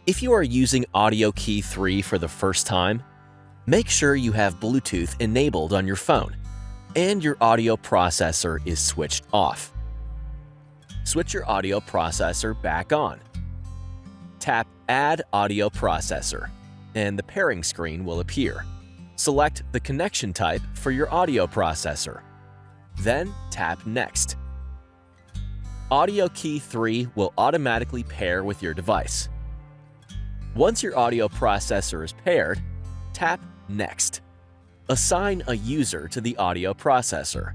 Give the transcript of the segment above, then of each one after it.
If you are using AUDIOKEY 3 for the first time, make sure you have Bluetooth enabled on your phone and your audio processor is switched off. Switch your audio processor back on. Tap Add Audio Processor, and the pairing screen will appear. Select the connection type for your audio processor. Then tap Next. AUDIOKEY 3 will automatically pair with your device. Once your audio processor is paired, tap Next. Assign a user to the audio processor.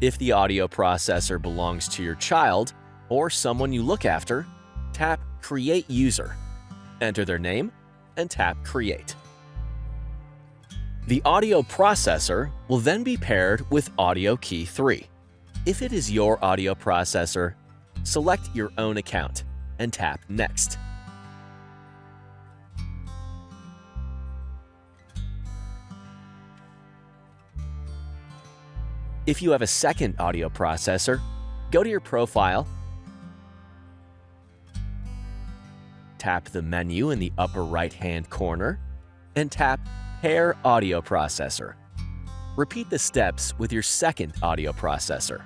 If the audio processor belongs to your child or someone you look after, tap Create User. Enter their name and tap Create. The audio processor will then be paired with AUDIOKEY 3. If it is your audio processor, select your own account and tap Next. If you have a second audio processor, go to your profile, tap the menu in the upper right-hand corner, and tap Pair Audio Processor. Repeat the steps with your second audio processor.